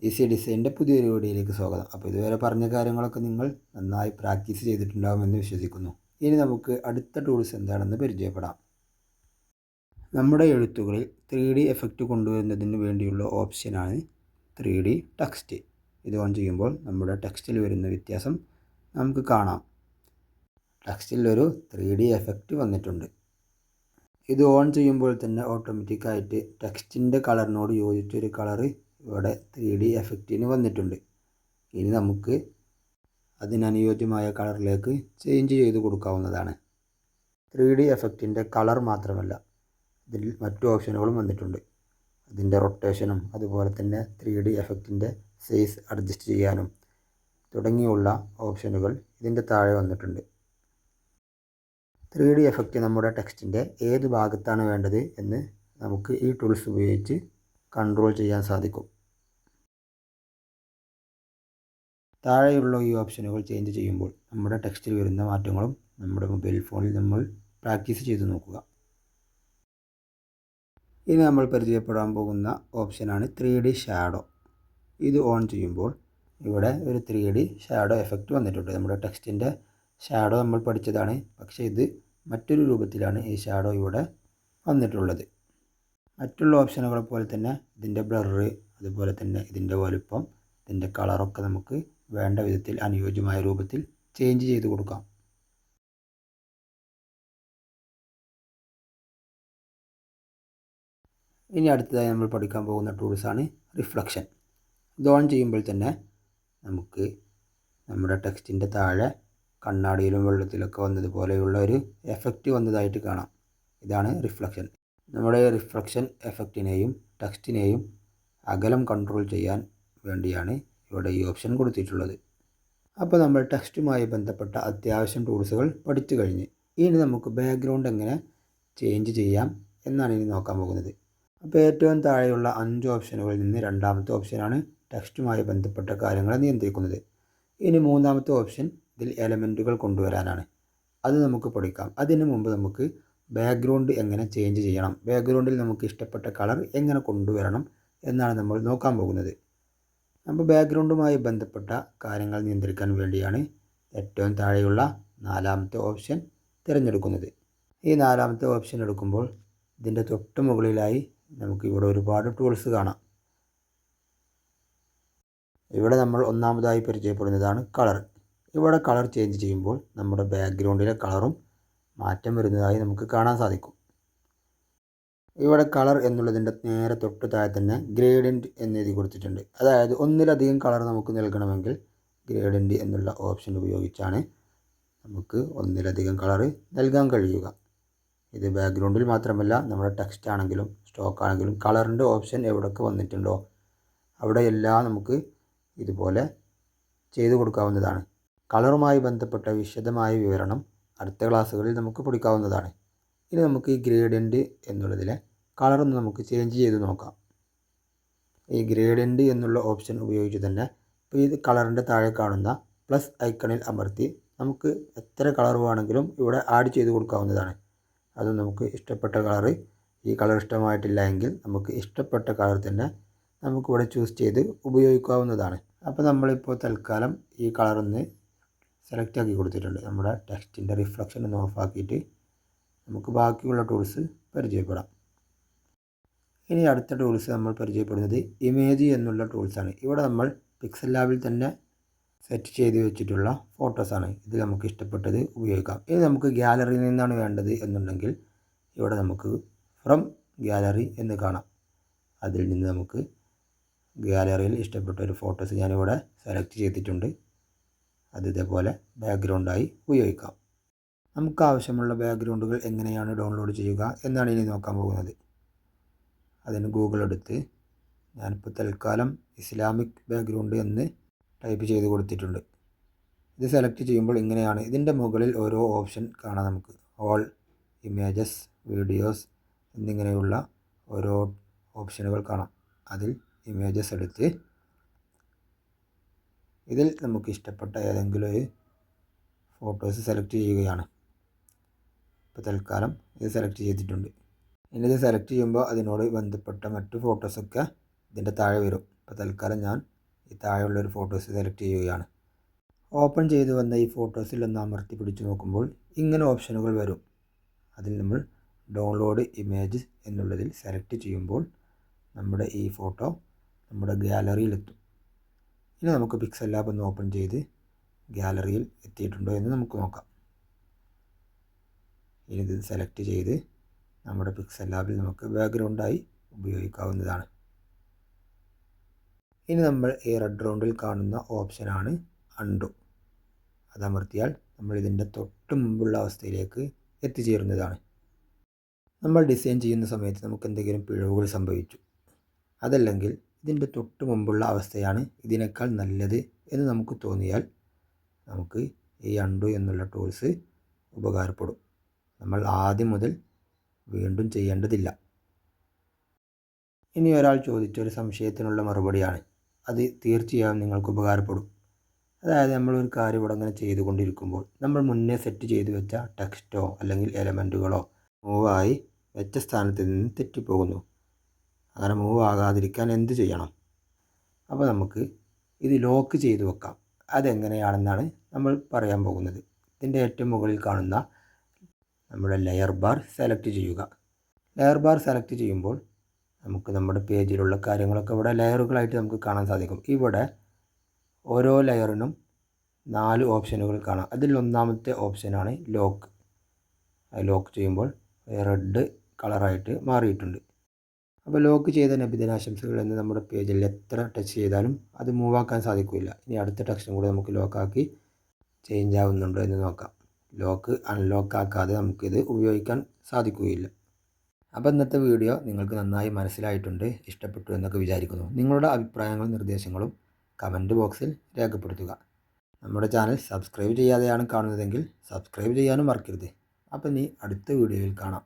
Easy ഡിസൈനിൻ്റെ പുതിയൊരു വീഡിയോയിലേക്ക് സ്വാഗതം. അപ്പോൾ ഇതുവരെ പറഞ്ഞ കാര്യങ്ങളൊക്കെ നിങ്ങൾ നന്നായി പ്രാക്ടീസ് ചെയ്തിട്ടുണ്ടാകുമെന്ന് വിശ്വസിക്കുന്നു. ഇനി നമുക്ക് അടുത്ത ടൂൾസ് എന്താണെന്ന് പരിചയപ്പെടാം. നമ്മുടെ എഴുത്തുകളിൽ 3D എഫക്റ്റ് കൊണ്ടുവരുന്നതിന് വേണ്ടിയുള്ള ഓപ്ഷനാണ് 3D ടെക്സ്റ്റ്. ഇത് ഓൺ ചെയ്യുമ്പോൾ നമ്മുടെ ടെക്സ്റ്റിൽ വരുന്ന വ്യത്യാസം നമുക്ക് കാണാം. ടെക്സ്റ്റിൽ ഒരു 3D എഫക്റ്റ് വന്നിട്ടുണ്ട്. ഇത് ഓൺ ചെയ്യുമ്പോൾ തന്നെ ഓട്ടോമാറ്റിക്കായിട്ട് ടെക്സ്റ്റിൻ്റെ കളറിനോട് യോജിച്ചൊരു കളറ് ഇവിടെ 3D എഫക്റ്റിന് വന്നിട്ടുണ്ട്. ഇനി നമുക്ക് അതിനനുയോജ്യമായ കളറിലേക്ക് ചേഞ്ച് ചെയ്ത് കൊടുക്കാവുന്നതാണ്. 3D എഫക്റ്റിൻ്റെ കളർ മാത്രമല്ല, ഇതിൽ മറ്റു ഓപ്ഷനുകളും വന്നിട്ടുണ്ട്. അതിൻ്റെ റൊട്ടേഷനും അതുപോലെ തന്നെ 3D എഫക്റ്റിൻ്റെ സൈസ് അഡ്ജസ്റ്റ് ചെയ്യാനും തുടങ്ങിയുള്ള ഓപ്ഷനുകൾ ഇതിൻ്റെ താഴെ വന്നിട്ടുണ്ട്. 3D എഫക്റ്റ് നമ്മുടെ ടെക്സ്റ്റിൻ്റെ ഏത് ഭാഗത്താണ് വേണ്ടത് എന്ന് നമുക്ക് ഈ ടൂൾസ് ഉപയോഗിച്ച് കൺട്രോൾ ചെയ്യാൻ സാധിക്കും. താഴെയുള്ള ഈ ഓപ്ഷനുകൾ ചേഞ്ച് ചെയ്യുമ്പോൾ നമ്മുടെ ടെക്സ്റ്റിൽ വരുന്ന മാറ്റങ്ങളും നമ്മുടെ മൊബൈൽ ഫോണിൽ നമ്മൾ പ്രാക്ടീസ് ചെയ്ത് നോക്കുക. ഇനി നമ്മൾ പരിചയപ്പെടാൻ പോകുന്ന ഓപ്ഷനാണ് 3D ഷാഡോ. ഇത് ഓൺ ചെയ്യുമ്പോൾ ഇവിടെ ഒരു 3D ഷാഡോ എഫക്റ്റ് വന്നിട്ടുണ്ട്. നമ്മുടെ ടെക്സ്റ്റിൻ്റെ ഷാഡോ നമ്മൾ പഠിച്ചതാണ്, പക്ഷേ ഇത് മറ്റൊരു രൂപത്തിലാണ് ഈ ഷാഡോ ഇവിടെ വന്നിട്ടുള്ളത്. മറ്റുള്ള ഓപ്ഷനുകളെ പോലെ തന്നെ ഇതിൻ്റെ ബ്ലറ്, അതുപോലെ തന്നെ ഇതിൻ്റെ വലുപ്പം, ഇതിൻ്റെ കളറൊക്കെ നമുക്ക് വേണ്ട വിധത്തിൽ അനുയോജ്യമായ രൂപത്തിൽ ചേഞ്ച് ചെയ്ത് കൊടുക്കാം. ഇനി അടുത്തതായി നമ്മൾ പഠിക്കാൻ പോകുന്ന ടൂൾസാണ് റിഫ്ലക്ഷൻ. ഇത് ഓൺ ചെയ്യുമ്പോൾ തന്നെ നമുക്ക് നമ്മുടെ ടെക്സ്റ്റിൻ്റെ താഴെ കണ്ണാടിയിലും വെള്ളത്തിലൊക്കെ വന്നതുപോലെയുള്ള ഒരു എഫക്റ്റ് വന്നതായിട്ട് കാണാം. ഇതാണ് റിഫ്ലക്ഷൻ. നമ്മുടെ റിഫ്ലക്ഷൻ എഫക്റ്റിനെയും ടെക്സ്റ്റിനെയും അകലം കൺട്രോൾ ചെയ്യാൻ വേണ്ടിയാണ് ഇവിടെ ഈ ഓപ്ഷൻ കൊടുത്തിട്ടുള്ളത്. അപ്പോൾ നമ്മൾ ടെക്സ്റ്റുമായി ബന്ധപ്പെട്ട അത്യാവശ്യം ടൂൾസുകൾ പഠിച്ചു കഴിഞ്ഞ് ഇനി നമുക്ക് ബാക്ക്ഗ്രൗണ്ട് എങ്ങനെ ചേഞ്ച് ചെയ്യാം എന്നാണ് ഇനി നോക്കാൻ പോകുന്നത്. അപ്പോൾ ഏറ്റവും താഴെയുള്ള 5 ഓപ്ഷനുകളിൽ നിന്ന് രണ്ടാമത്തെ ഓപ്ഷനാണ് ടെക്സ്റ്റുമായി ബന്ധപ്പെട്ട കാര്യങ്ങളെ നിയന്ത്രിക്കുന്നത്. ഇനി മൂന്നാമത്തെ ഓപ്ഷൻ ഇതിൽ എലമെൻറ്റുകൾ കൊണ്ടുവരാനാണ്. അത് നമുക്ക് പഠിക്കാം. അതിന് മുമ്പ് നമുക്ക് ബാക്ക്ഗ്രൗണ്ട് എങ്ങനെ ചേഞ്ച് ചെയ്യണം, ബാക്ക്ഗ്രൗണ്ടിൽ നമുക്ക് ഇഷ്ടപ്പെട്ട കളർ എങ്ങനെ കൊണ്ടുവരണം എന്നാണ് നമ്മൾ നോക്കാൻ പോകുന്നത്. അപ്പോൾ ബാക്ക്ഗ്രൗണ്ടുമായി ബന്ധപ്പെട്ട കാര്യങ്ങൾ നിയന്ത്രിക്കാൻ വേണ്ടിയാണ് ഏറ്റവും താഴെയുള്ള 4ാമത്തെ ഓപ്ഷൻ തിരഞ്ഞെടുക്കുന്നത്. ഈ 4ാമത്തെ ഓപ്ഷൻ എടുക്കുമ്പോൾ ഇതിൻ്റെ തൊട്ട് മുകളിലായി നമുക്ക് ഇവിടെ ഒരുപാട് ടൂൾസ് കാണാം. ഇവിടെ നമ്മൾ ഒന്നാമതായി പരിചയപ്പെടുന്നതാണ് കളർ. ഇവിടെ കളർ ചേഞ്ച് ചെയ്യുമ്പോൾ നമ്മുടെ ബാക്ക്ഗ്രൗണ്ടിലെ കളറും മാറ്റം വരുന്നതായി നമുക്ക് കാണാൻ സാധിക്കും. ഇവിടെ കളർ എന്നുള്ളതിൻ്റെ നേരെ തൊട്ട് താഴെ തന്നെ ഗ്രേഡിയൻറ്റ് എന്നെഴുതി കൊടുത്തിട്ടുണ്ട്. അതായത് ഒന്നിലധികം കളർ നമുക്ക് നൽകണമെങ്കിൽ ഗ്രേഡിയൻറ്റ് എന്നുള്ള ഓപ്ഷൻ ഉപയോഗിച്ചാണ് നമുക്ക് ഒന്നിലധികം കളർ നൽകാൻ കഴിയുക. ഇത് ബാക്ക്ഗ്രൗണ്ടിൽ മാത്രമല്ല, നമ്മുടെ ടെക്സ്റ്റ് ആണെങ്കിലും സ്റ്റോക്ക് ആണെങ്കിലും കളറിൻ്റെ ഓപ്ഷൻ എവിടെയൊക്കെ വന്നിട്ടുണ്ടോ അവിടെയെല്ലാം നമുക്ക് ഇതുപോലെ ചെയ്തു കൊടുക്കാവുന്നതാണ്. കളറുമായി ബന്ധപ്പെട്ട വിശദമായ വിവരണം അടുത്ത ക്ലാസ്സുകളിൽ നമുക്ക് പഠിക്കാവുന്നതാണ്. ഇനി നമുക്ക് ഈ ഗ്രേഡിയൻറ്റ് എന്നുള്ളതിലെ കളറൊന്ന് നമുക്ക് ചേഞ്ച് ചെയ്ത് നോക്കാം. ഈ ഗ്രേഡിയൻറ്റ് എന്നുള്ള ഓപ്ഷൻ ഉപയോഗിച്ച് തന്നെ ഇപ്പോൾ ഈ കളറിൻ്റെ താഴെ കാണുന്ന പ്ലസ് ഐക്കണിൽ അമർത്തി നമുക്ക് എത്ര കളർ വേണമെങ്കിലും ഇവിടെ ആഡ് ചെയ്ത് കൊടുക്കാവുന്നതാണ്. അത് നമുക്ക് ഇഷ്ടപ്പെട്ട കളറ്, ഈ കളർ ഇഷ്ടമായിട്ടില്ല എങ്കിൽ നമുക്ക് ഇഷ്ടപ്പെട്ട കളർ തന്നെ നമുക്കിവിടെ ചൂസ് ചെയ്ത് ഉപയോഗിക്കാവുന്നതാണ്. അപ്പോൾ നമ്മളിപ്പോൾ തൽക്കാലം ഈ കളറൊന്ന് സെലക്ട് ആക്കി കൊടുത്തിട്ടുണ്ട്. നമ്മുടെ ടെക്സ്റ്റിൻ്റെ റിഫ്ലക്ഷൻ ഒന്ന് ഓഫാക്കിയിട്ട് നമുക്ക് ബാക്കിയുള്ള ടൂൾസ് പരിചയപ്പെടാം. ഇനി അടുത്ത ടൂൾസ് നമ്മൾ പരിചയപ്പെടുന്നത് ഇമേജ് എന്നുള്ള ടൂൾസാണ്. ഇവിടെ നമ്മൾ പിക്സൽ ലാബിൽ തന്നെ സെറ്റ് ചെയ്ത് വെച്ചിട്ടുള്ള ഫോട്ടോസാണ്. ഇതിൽ നമുക്ക് ഇഷ്ടപ്പെട്ടത് ഉപയോഗിക്കാം. ഇനി നമുക്ക് ഗ്യാലറിയിൽ നിന്നാണ് വേണ്ടത് എന്നുണ്ടെങ്കിൽ ഇവിടെ നമുക്ക് ഫ്രം ഗ്യാലറി എന്ന് കാണാം. അതിൽ നിന്ന് നമുക്ക് ഗ്യാലറിയിൽ ഇഷ്ടപ്പെട്ട ഒരു ഫോട്ടോസ് ഞാനിവിടെ സെലക്ട് ചെയ്തിട്ടുണ്ട്. അത് ഇതേപോലെ ബാക്ക്ഗ്രൗണ്ടായി ഉപയോഗിക്കാം. നമുക്ക് ആവശ്യമുള്ള ബാക്ക്ഗ്രൗണ്ടുകൾ എങ്ങനെയാണ് ഡൗൺലോഡ് ചെയ്യുക എന്നാണ് ഇനി നോക്കാൻ പോകുന്നത്. അതിന് ഗൂഗിൾ എടുത്ത് ഞാനിപ്പോൾ തൽക്കാലം ഇസ്ലാമിക് ബാക്ക്ഗ്രൗണ്ട് എന്ന് ടൈപ്പ് ചെയ്ത് കൊടുത്തിട്ടുണ്ട്. ഇത് സെലക്ട് ചെയ്യുമ്പോൾ ഇങ്ങനെയാണ്. ഇതിൻ്റെ മുകളിൽ ഓരോ ഓപ്ഷൻ കാണാം. നമുക്ക് ഓൾ, ഇമേജസ്, വീഡിയോസ് എന്നിങ്ങനെയുള്ള ഓരോ ഓപ്ഷനുകൾ കാണാം. അതിൽ ഇമേജസ് എടുത്ത് ഇതിൽ നമുക്ക് ഇഷ്ടപ്പെട്ട ഏതെങ്കിലും ഒരു ഫോട്ടോസ് സെലക്ട് ചെയ്യുകയാണ്. ഇപ്പോൾ തൽക്കാലം ഇത് സെലക്ട് ചെയ്തിട്ടുണ്ട്. ഇനി ഇത് സെലക്ട് ചെയ്യുമ്പോൾ അതിനോട് ബന്ധപ്പെട്ട മറ്റു ഫോട്ടോസൊക്കെ ഇതിൻ്റെ താഴെ വരും. ഇപ്പോൾ തൽക്കാലം ഞാൻ ഈ താഴെയുള്ളൊരു ഫോട്ടോസ് സെലക്ട് ചെയ്യുകയാണ്. ഓപ്പൺ ചെയ്ത് വന്ന ഈ ഫോട്ടോസിൽ ഒന്ന് അമർത്തി പിടിച്ചു നോക്കുമ്പോൾ ഇങ്ങനെ ഓപ്ഷനുകൾ വരും. അതിൽ നമ്മൾ ഡൗൺലോഡ് ഇമേജ് എന്നുള്ളതിൽ സെലക്ട് ചെയ്യുമ്പോൾ നമ്മുടെ ഈ ഫോട്ടോ നമ്മുടെ ഗാലറിയിലെത്തും. ഇനി നമുക്ക് പിക്സൽ ലാബ് ഒന്ന് ഓപ്പൺ ചെയ്ത് ഗാലറിയിൽ എത്തിയിട്ടുണ്ടോ എന്ന് നമുക്ക് നോക്കാം. ഇനി ഇത് സെലക്ട് ചെയ്ത് നമ്മുടെ പിക്സൽ ലാബിൽ നമുക്ക് ബാക്ക്ഗ്രൗണ്ടായി ഉപയോഗിക്കാവുന്നതാണ്. ഇനി നമ്മൾ ഈ റെഡ് റൗണ്ടിൽ കാണുന്ന ഓപ്ഷനാണ് അൺഡു. അതമർത്തിയാൽ നമ്മൾ ഇതിൻ്റെ തൊട്ട് മുമ്പുള്ള അവസ്ഥയിലേക്ക് എത്തിച്ചേരുന്നതാണ്. നമ്മൾ ഡിസൈൻ ചെയ്യുന്ന സമയത്ത് നമുക്ക് എന്തെങ്കിലും പിഴവുകൾ സംഭവിച്ചു, അതല്ലെങ്കിൽ ഇതിൻ്റെ തൊട്ട് മുമ്പുള്ള അവസ്ഥയാണ് ഇതിനേക്കാൾ നല്ലത് എന്ന് നമുക്ക് തോന്നിയാൽ നമുക്ക് ഈ അൺഡു എന്നുള്ള ടൂൾസ് ഉപകാരപ്പെടും. നമ്മൾ ആദ്യം മുതൽ വീണ്ടും ചെയ്യേണ്ടതില്ല. ഇനി ഒരാൾ ചോദിച്ചൊരു സംശയത്തിനുള്ള മറുപടിയാണ്. അത് തീർച്ചയായും നിങ്ങൾക്ക് ഉപകാരപ്പെടും. അതായത് നമ്മളൊരു കാര്യം ഇവിടെ അങ്ങനെ ചെയ്തുകൊണ്ടിരിക്കുമ്പോൾ നമ്മൾ മുന്നേ സെറ്റ് ചെയ്തു വെച്ച ടെക്സ്റ്റോ അല്ലെങ്കിൽ എലമെൻറ്റുകളോ മൂവായി വെച്ച സ്ഥാനത്ത് നിന്ന് തെറ്റിപ്പോകുന്നു. അങ്ങനെ മൂവ് ആകാതിരിക്കാൻ എന്ത് ചെയ്യണം? അപ്പോൾ നമുക്ക് ഇത് ലോക്ക് ചെയ്ത് വെക്കാം. അതെങ്ങനെയാണെന്നാണ് നമ്മൾ പറയാൻ പോകുന്നത്. ഇതിൻ്റെ ഏറ്റവും മുകളിൽ കാണുന്ന നമ്മുടെ ലെയർ ബാർ സെലക്ട് ചെയ്യുക. ലെയർ ബാർ സെലക്ട് ചെയ്യുമ്പോൾ നമുക്ക് നമ്മുടെ പേജിലുള്ള കാര്യങ്ങളൊക്കെ ഇവിടെ ലെയറുകളായിട്ട് നമുക്ക് കാണാൻ സാധിക്കും. ഇവിടെ ഓരോ ലെയറിനും 4 ഓപ്ഷനുകൾ കാണാം. അതിൽ ഒന്നാമത്തെ ഓപ്ഷനാണ് ലോക്ക്. ലോക്ക് ചെയ്യുമ്പോൾ റെഡ് കളറായിട്ട് മാറിയിട്ടുണ്ട്. അപ്പോൾ ലോക്ക് ചെയ്ത നബിദിനാശംസകൾ എന്ന് നമ്മുടെ പേജിൽ എത്ര ടച്ച് ചെയ്താലും അത് മൂവാക്കാൻ സാധിക്കില്ല. ഇനി അടുത്ത ടെക്സ്റ്റും കൂടെ നമുക്ക് ലോക്കാക്കി ചേഞ്ച് ആവുന്നുണ്ടോ എന്ന് നോക്കാം. ലോക്ക് അൺലോക്ക് ആക്കാതെ നമുക്കിത് ഉപയോഗിക്കാൻ സാധിക്കുകയില്ല. അപ്പോൾ ഇന്നത്തെ വീഡിയോ നിങ്ങൾക്ക് നന്നായി മനസ്സിലായിട്ടുണ്ട്, ഇഷ്ടപ്പെട്ടു എന്നൊക്കെ വിചാരിക്കുന്നു. നിങ്ങളുടെ അഭിപ്രായങ്ങളും നിർദ്ദേശങ്ങളും കമൻറ്റ് ബോക്സിൽ രേഖപ്പെടുത്തുക. നമ്മുടെ ചാനൽ സബ്സ്ക്രൈബ് ചെയ്യാതെയാണ് കാണുന്നതെങ്കിൽ സബ്സ്ക്രൈബ് ചെയ്യാനും മറക്കരുത്. അപ്പോൾ ഇനി അടുത്ത വീഡിയോയിൽ കാണാം.